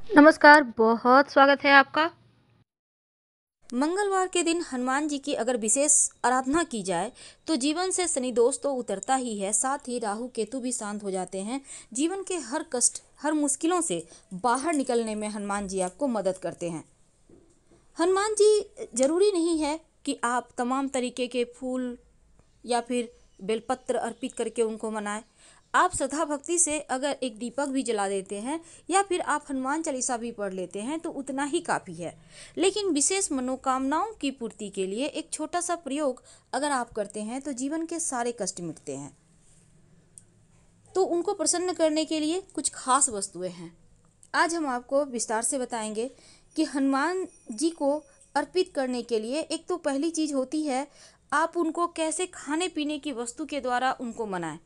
नमस्कार, बहुत स्वागत है आपका। मंगलवार के दिन हनुमान जी की अगर विशेष आराधना की जाए तो जीवन से शनि दोष तो उतरता ही है, साथ ही राहु केतु भी शांत हो जाते हैं। जीवन के हर कष्ट, हर मुश्किलों से बाहर निकलने में हनुमान जी आपको मदद करते हैं। हनुमान जी जरूरी नहीं है कि आप तमाम तरीके के फूल या फिर बेलपत्र अर्पित करके उनको मनाएं। आप श्रद्धा भक्ति से अगर एक दीपक भी जला देते हैं या फिर आप हनुमान चालीसा भी पढ़ लेते हैं तो उतना ही काफ़ी है। लेकिन विशेष मनोकामनाओं की पूर्ति के लिए एक छोटा सा प्रयोग अगर आप करते हैं तो जीवन के सारे कष्ट मिटते हैं। तो उनको प्रसन्न करने के लिए कुछ खास वस्तुएं हैं। आज हम आपको विस्तार से बताएंगे कि हनुमान जी को अर्पित करने के लिए एक तो पहली चीज़ होती है, आप उनको कैसे खाने पीने की वस्तु के द्वारा उनको मनाएं।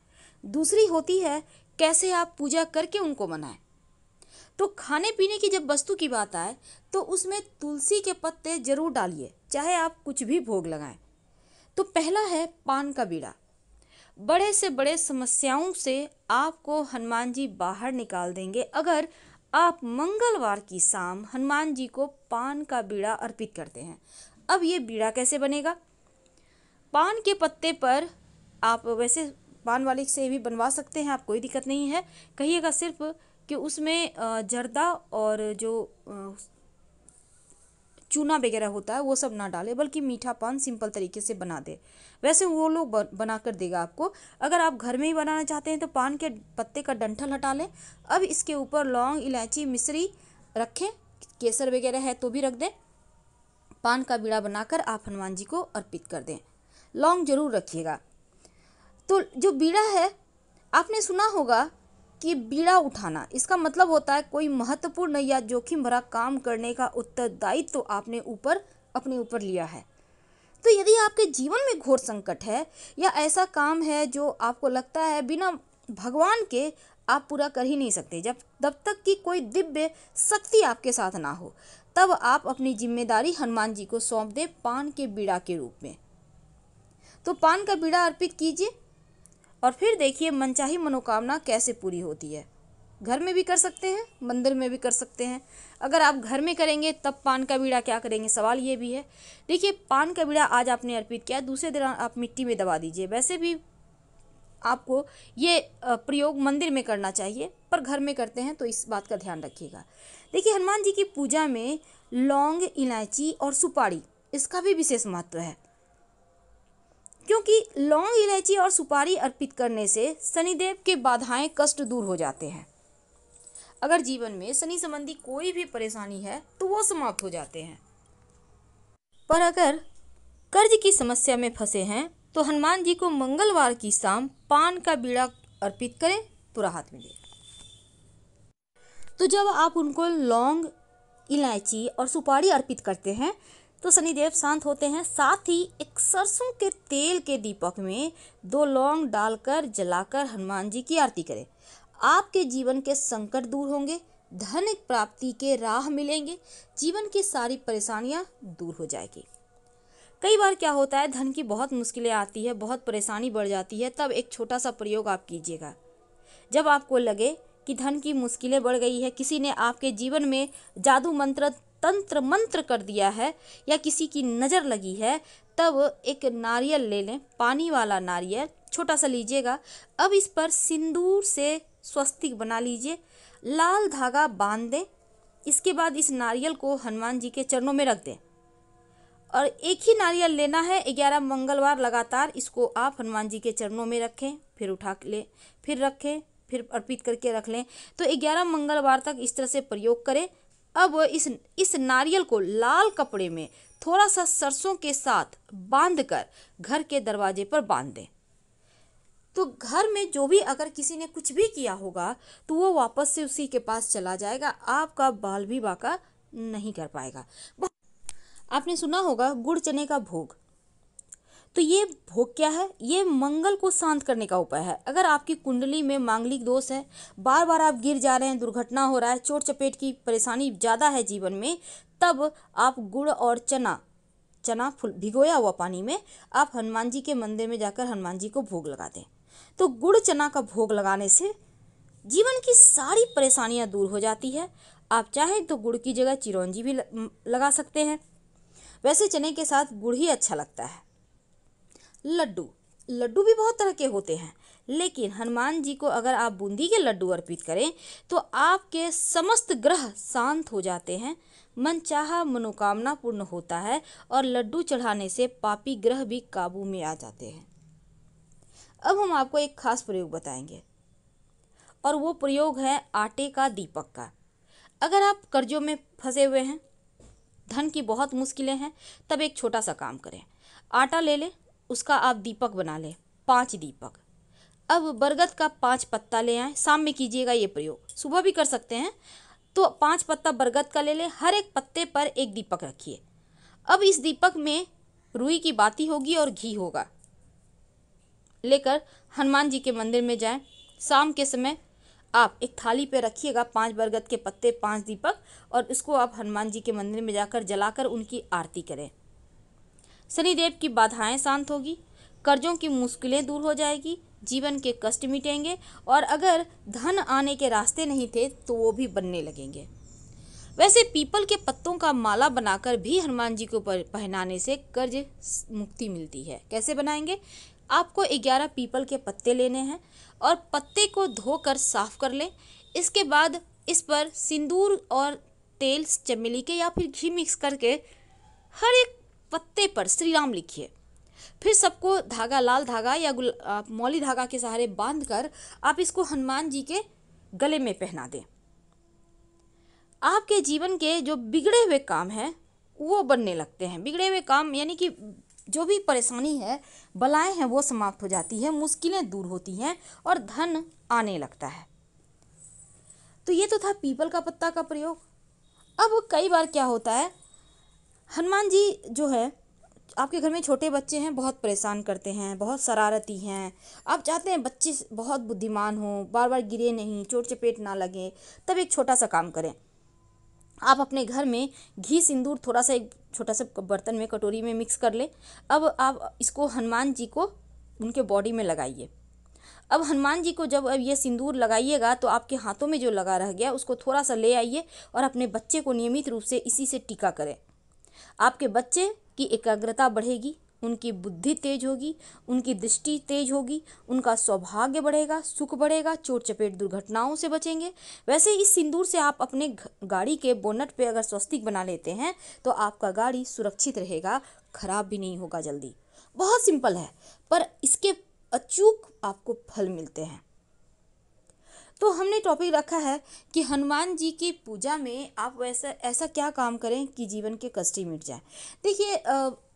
दूसरी होती है कैसे आप पूजा करके उनको मनाएं। तो खाने पीने की जब वस्तु की बात आए तो उसमें तुलसी के पत्ते जरूर डालिए, चाहे आप कुछ भी भोग लगाएं। तो पहला है पान का बीड़ा। बड़े से बड़े समस्याओं से आपको हनुमान जी बाहर निकाल देंगे अगर आप मंगलवार की शाम हनुमान जी को पान का बीड़ा अर्पित करते हैं। अब ये बीड़ा कैसे बनेगा? पान के पत्ते पर आप वैसे पान वाले से भी बनवा सकते हैं, आप कोई दिक्कत नहीं है। कहिएगा सिर्फ कि उसमें जर्दा और जो चूना वगैरह होता है वो सब ना डाले, बल्कि मीठा पान सिंपल तरीके से बना दे। वैसे वो लोग बना कर देगा आपको। अगर आप घर में ही बनाना चाहते हैं तो पान के पत्ते का डंठल हटा लें। अब इसके ऊपर लौंग, इलायची, मिश्री रखें, केसर वगैरह है तो भी रख दें। पान का बीड़ा बनाकर आप हनुमान जी को अर्पित कर दें। लौंग जरूर रखिएगा। तो जो बीड़ा है, आपने सुना होगा कि बीड़ा उठाना इसका मतलब होता है कोई महत्वपूर्ण या जोखिम भरा काम करने का उत्तरदायित्व तो आपने अपने ऊपर लिया है। तो यदि आपके जीवन में घोर संकट है या ऐसा काम है जो आपको लगता है बिना भगवान के आप पूरा कर ही नहीं सकते, जब तक कि कोई दिव्य शक्ति आपके साथ ना हो, तब आप अपनी जिम्मेदारी हनुमान जी को सौंप दें पान के बीड़ा के रूप में। तो पान का बीड़ा अर्पित कीजिए और फिर देखिए मनचाही मनोकामना कैसे पूरी होती है। घर में भी कर सकते हैं, मंदिर में भी कर सकते हैं। अगर आप घर में करेंगे तब पान का बीड़ा क्या करेंगे, सवाल ये भी है। देखिए, पान का बीड़ा आज आपने अर्पित किया, दूसरे दिन आप मिट्टी में दबा दीजिए। वैसे भी आपको ये प्रयोग मंदिर में करना चाहिए, पर घर में करते हैं तो इस बात का ध्यान रखिएगा। देखिए, हनुमान जी की पूजा में लौंग, इलायची और सुपारी इसका भी विशेष महत्व है, क्योंकि लौंग, इलायची और सुपारी अर्पित करने से शनिदेव के बाधाएं, कष्ट दूर हो जाते हैं। अगर जीवन में शनि संबंधी कोई भी परेशानी है तो वो समाप्त हो जाते हैं। पर अगर कर्ज की समस्या में फंसे हैं तो हनुमान जी को मंगलवार की शाम पान का बीड़ा अर्पित करें तो राहत मिले। तो जब आप उनको लौंग, इलायची और सुपारी अर्पित करते हैं तो शनिदेव शांत होते हैं। साथ ही एक सरसों के तेल के दीपक में 2 लौंग डालकर जलाकर हनुमान जी की आरती करें। आपके जीवन के संकट दूर होंगे, धन प्राप्ति के राह मिलेंगे, जीवन की सारी परेशानियां दूर हो जाएगी। कई बार क्या होता है, धन की बहुत मुश्किलें आती है, बहुत परेशानी बढ़ जाती है, तब एक छोटा सा प्रयोग आप कीजिएगा। जब आपको लगे कि धन की मुश्किलें बढ़ गई है, किसी ने आपके जीवन में जादू मंत्र, तंत्र मंत्र कर दिया है या किसी की नज़र लगी है, तब एक नारियल ले लें, पानी वाला नारियल छोटा सा लीजिएगा। अब इस पर सिंदूर से स्वस्तिक बना लीजिए, लाल धागा बांध दें। इसके बाद इस नारियल को हनुमान जी के चरणों में रख दें और एक ही नारियल लेना है। 11 मंगलवार लगातार इसको आप हनुमान जी के चरणों में रखें, फिर उठा लें, फिर रखें, फिर अर्पित करके रख लें। तो 11 मंगलवार तक इस तरह से प्रयोग करें। अब इस नारियल को लाल कपड़े में थोड़ा सा सरसों के साथ बांधकर घर के दरवाजे पर बांध दें। तो घर में जो भी अगर किसी ने कुछ भी किया होगा तो वो वापस से उसी के पास चला जाएगा, आपका बाल भी बाका नहीं कर पाएगा। आपने सुना होगा गुड़ चने का भोग। तो ये भोग क्या है? ये मंगल को शांत करने का उपाय है। अगर आपकी कुंडली में मांगलिक दोष है, बार बार आप गिर जा रहे हैं, दुर्घटना हो रहा है, चोट चपेट की परेशानी ज़्यादा है जीवन में, तब आप गुड़ और चना फुल भिगोया हुआ पानी में आप हनुमान जी के मंदिर में जाकर हनुमान जी को भोग लगा दें। तो गुड़ चना का भोग लगाने से जीवन की सारी परेशानियां दूर हो जाती है। आप चाहें तो गुड़ की जगह चिरौंजी भी लगा सकते हैं। वैसे चने के साथ गुड़ ही अच्छा लगता है। लड्डू, लड्डू भी बहुत तरह के होते हैं, लेकिन हनुमान जी को अगर आप बूंदी के लड्डू अर्पित करें तो आपके समस्त ग्रह शांत हो जाते हैं, मन चाहा मनोकामना पूर्ण होता है और लड्डू चढ़ाने से पापी ग्रह भी काबू में आ जाते हैं। अब हम आपको एक खास प्रयोग बताएंगे और वो प्रयोग है आटे का दीपक का। अगर आप कर्जों में फंसे हुए हैं, धन की बहुत मुश्किलें हैं, तब एक छोटा सा काम करें। आटा ले लें, उसका आप दीपक बना लें, 5 दीपक। अब बरगद का 5 पत्ता ले आएँ, शाम में कीजिएगा ये प्रयोग, सुबह भी कर सकते हैं। तो 5 पत्ता बरगद का ले लें, हर एक पत्ते पर एक दीपक रखिए। अब इस दीपक में रुई की बाती होगी और घी होगा। लेकर हनुमान जी के मंदिर में जाएं। शाम के समय आप एक थाली पे रखिएगा 5 बरगद के पत्ते, 5 दीपक, और इसको आप हनुमान जी के मंदिर में जाकर जलाकर उनकी आरती करें। शनिदेव की बाधाएं शांत होगी, कर्जों की मुश्किलें दूर हो जाएगी, जीवन के कष्ट मिटेंगे और अगर धन आने के रास्ते नहीं थे तो वो भी बनने लगेंगे। वैसे पीपल के पत्तों का माला बनाकर भी हनुमान जी को पहनाने से कर्ज मुक्ति मिलती है। कैसे बनाएंगे? आपको 11 पीपल के पत्ते लेने हैं और पत्ते को धोकर साफ कर लें। इसके बाद इस पर सिंदूर और तेल चमेली के या फिर घी मिक्स करके हर एक पत्ते पर श्री राम लिखिए। फिर सबको धागा, लाल धागा या मौली धागा के सहारे बांधकर आप इसको हनुमान जी के गले में पहना दें। आपके जीवन के जो बिगड़े हुए काम हैं वो बनने लगते हैं। बिगड़े हुए काम यानी कि जो भी परेशानी है, बलाएं हैं, वो समाप्त हो जाती है, मुश्किलें दूर होती हैं और धन आने लगता है। तो ये तो था पीपल का पत्ता का प्रयोग। अब कई बार क्या होता है, हनुमान जी जो है, आपके घर में छोटे बच्चे हैं, बहुत परेशान करते हैं, बहुत शरारती हैं, आप चाहते हैं बच्चे बहुत बुद्धिमान हों, बार बार गिरे नहीं, चोट चपेट ना लगे, तब एक छोटा सा काम करें। आप अपने घर में घी सिंदूर थोड़ा सा एक छोटा सा बर्तन में, कटोरी में मिक्स कर ले। अब आप इसको हनुमान जी को उनके बॉडी में लगाइए। अब हनुमान जी को जब अब ये सिंदूर लगाइएगा तो आपके हाथों में जो लगा रह गया उसको थोड़ा सा ले आइए और अपने बच्चे को नियमित रूप से इसी से टीका करें। आपके बच्चे की एकाग्रता बढ़ेगी, उनकी बुद्धि तेज होगी, उनकी दृष्टि तेज होगी, उनका सौभाग्य बढ़ेगा, सुख बढ़ेगा, चोट चपेट दुर्घटनाओं से बचेंगे। वैसे इस सिंदूर से आप अपने गाड़ी के बोनट पे अगर स्वस्तिक बना लेते हैं तो आपका गाड़ी सुरक्षित रहेगा, खराब भी नहीं होगा जल्दी। बहुत सिंपल है, पर इसके अचूक आपको फल मिलते हैं। तो हमने टॉपिक रखा है कि हनुमान जी की पूजा में आप वैसा ऐसा क्या काम करें कि जीवन के कष्ट ही मिट जाए। देखिए,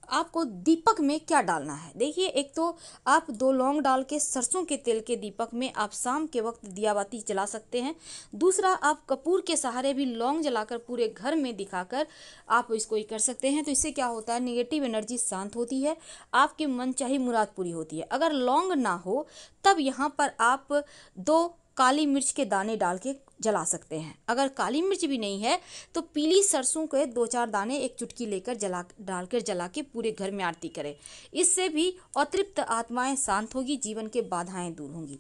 आपको दीपक में क्या डालना है। देखिए, एक तो आप 2 लौंग डाल के सरसों के तेल के दीपक में आप शाम के वक्त दिया बाती जला सकते हैं। दूसरा, आप कपूर के सहारे भी लौंग जलाकर पूरे घर में दिखाकर आप इसको ही कर सकते हैं। तो इससे क्या होता है, नेगेटिव एनर्जी शांत होती है, आपकी मनचाही मुराद पूरी होती है। अगर लौंग ना हो तब यहाँ पर आप 2 काली मिर्च के दाने डाल के जला सकते हैं। अगर काली मिर्च भी नहीं है तो पीली सरसों के 2-4 दाने एक चुटकी लेकर जला के पूरे घर में आरती करें। इससे भी अतृप्त आत्माएं शांत होगी, जीवन के बाधाएं दूर होंगी।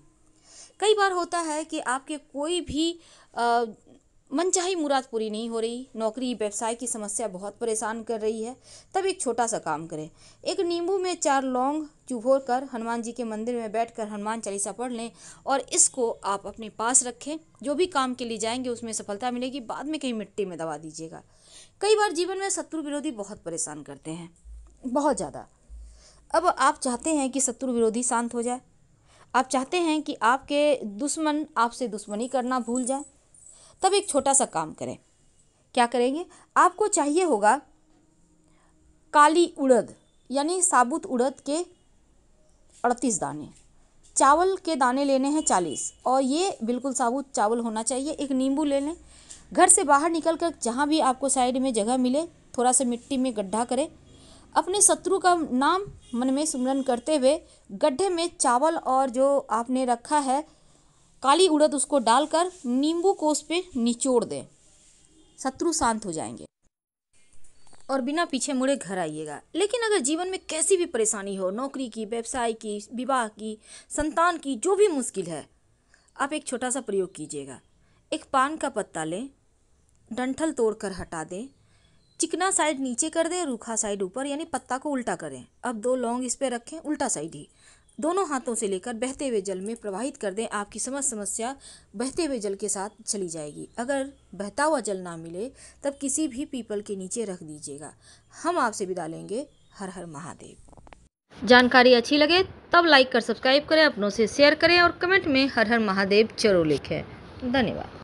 कई बार होता है कि आपके कोई भी मनचाही मुराद पूरी नहीं हो रही, नौकरी व्यवसाय की समस्या बहुत परेशान कर रही है, तब एक छोटा सा काम करें। एक नींबू में 4 लौंग चुभोर कर हनुमान जी के मंदिर में बैठकर हनुमान चालीसा पढ़ लें और इसको आप अपने पास रखें। जो भी काम के लिए जाएंगे उसमें सफलता मिलेगी, बाद में कहीं मिट्टी में दबा दीजिएगा। कई बार जीवन में शत्रु विरोधी बहुत परेशान करते हैं, बहुत ज़्यादा। अब आप चाहते हैं कि शत्रु विरोधी शांत हो जाए, आप चाहते हैं कि आपके दुश्मन आपसे दुश्मनी करना भूल जाए, तब एक छोटा सा काम करें। क्या करेंगे? आपको चाहिए होगा काली उड़द यानी साबुत उड़द के 38 दाने, चावल के दाने लेने हैं 40 और ये बिल्कुल साबुत चावल होना चाहिए। एक नींबू ले लें। घर से बाहर निकल कर जहाँ भी आपको साइड में जगह मिले थोड़ा सा मिट्टी में गड्ढा करें। अपने शत्रु का नाम मन में सुमरन करते हुए गड्ढे में चावल और जो आपने रखा है काली उड़द उसको डालकर नींबू को उस पर निचोड़ दें। शत्रु शांत हो जाएंगे और बिना पीछे मुड़े घर आइएगा। लेकिन अगर जीवन में कैसी भी परेशानी हो, नौकरी की, व्यवसाय की, विवाह की, संतान की, जो भी मुश्किल है, आप एक छोटा सा प्रयोग कीजिएगा। एक पान का पत्ता लें, डंठल तोड़कर हटा दें, चिकना साइड नीचे कर दें, रूखा साइड ऊपर, यानी पत्ता को उल्टा करें। अब 2 लौंग इस पे रखें, उल्टा साइड ही। दोनों हाथों से लेकर बहते हुए जल में प्रवाहित कर दें। आपकी समस्या बहते हुए जल के साथ चली जाएगी। अगर बहता हुआ जल ना मिले तब किसी भी पीपल के नीचे रख दीजिएगा। हम आपसे विदा लेंगे। हर हर महादेव। जानकारी अच्छी लगे तब लाइक कर सब्सक्राइब करें, अपनों से शेयर करें और कमेंट में हर हर महादेव जरूर लिखें। धन्यवाद।